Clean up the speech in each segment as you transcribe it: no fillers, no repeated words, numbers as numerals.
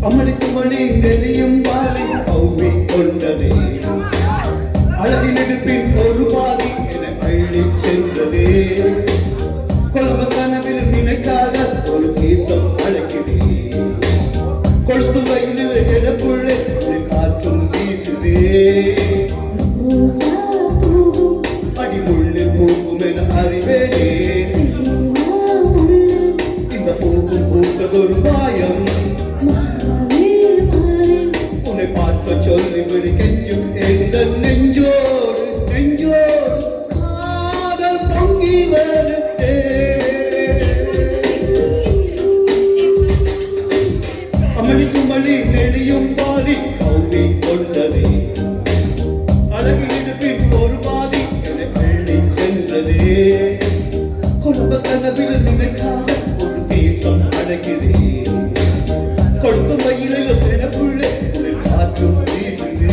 அமளிக்குமணி நெறியும் பாலை கௌவி கொண்டதே அழகினெடுப்பின் ஒரு பாதி என அள்ளி சென்றதே கொலம்பஸ் கனவில் நினைக்காத ஒரு தேசம் அழைக்குதே கொளுத்தும் வயலில் எனக்குள்ளே காற்றும் வீசுதே அடிமுள்ளில் பூக்கும் என அறிவேனே இந்த பூக்கும் பூத்ததொரு மாயம் பார்க்க சொல்லிவிடு கெஞ்சும் எங்கள் நெஞ்சோடு நெஞ்சோடு காதல் பொங்கி வருதே அமளிக்குமளி நெளியும் பாதி கௌவி கொண்டதே அழகினிருப்பின் ஒரு பாதி என அள்ளி சென்றதே கொலம்பஸ் கனவில் நினைக்காத ஒரு தேசம் அழகிறே கொளுத்தும் வயலில் எனக்குள்ளே காற்றும் வீசுதே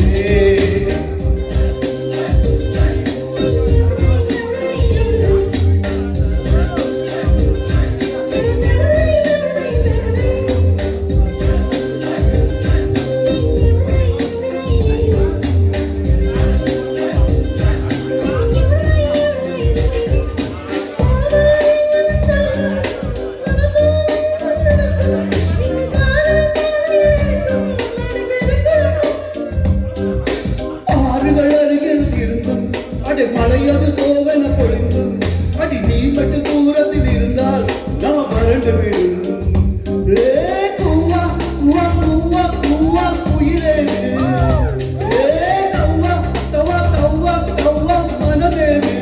மழையது சோவன பொழிந்தும் அடி நீ மட்டும் தூரத்தில் இருந்தால் நான் மறந்து விடும் கூவா கூவா கூவா கூவா குயிலே தவ்வா தவ்வா தவ்வா தவ்வா மனதேது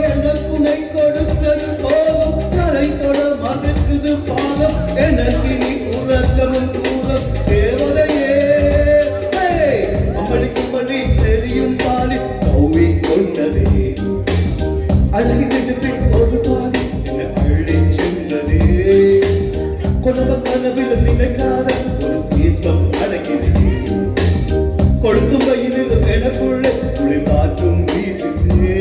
எனக்குனை கொடுத்தது போதும் எனக்கு நீ உறக்கமும் தூரம் தேவதையே அம்மளிக்குமணி தெரியும் பாலி கௌவி கொண்டதே அழகி திட்டத்தில் ஒரு பாலி என அள்ளி சென்றதே கொலம்பஸ் கனவில் நினைக்காத ஒரு தேசம் அழகிறே கொளுத்தும் வயலில் எனக்குள்ளே குளிர் காற்றும் வீசுதே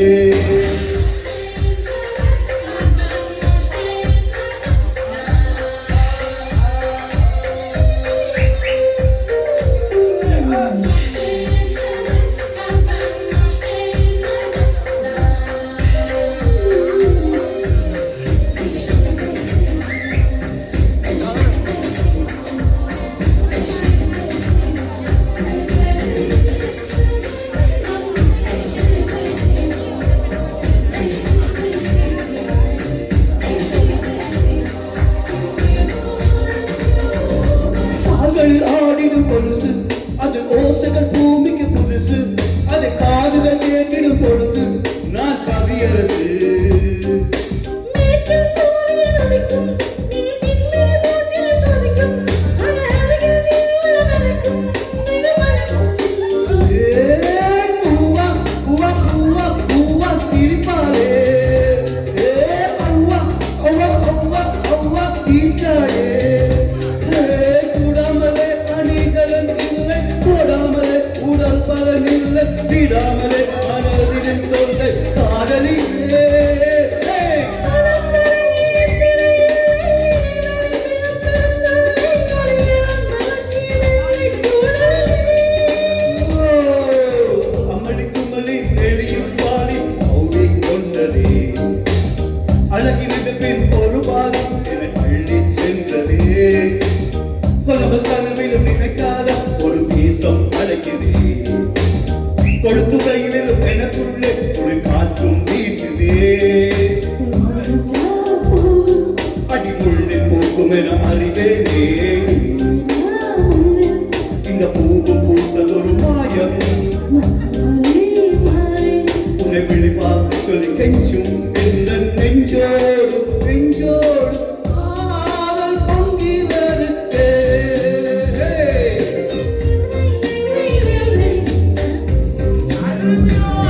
ஆடிடும் பொழுது அது ஓசைகள் பூமிக்கு புதுசு அதை காதுகள் கேட்டிடும் பொழுது நான் கவியரசு சிரிப்பாளே விடாமலே மனதின் தொல்லை காதலிலே அம்மளிக்குமளி நெளியும் பாலி கௌவி கொண்டதே அழகினிருப்பின் ஒரு பாதி என அள்ளி சென்றதே கொலம்பஸ் கனவிலும் நினைக்காத ஒரு தேசம் அழைக்கிறே கொளுத்து வயலிலும் எனக்குள்ளே ஒரு காற்றும் வீசுதே அடிமுள்ளில் பூக்கும் என அறிவேனே இந்த பூவும் பூத்ததொரு மாயம் நிறுத்தினார்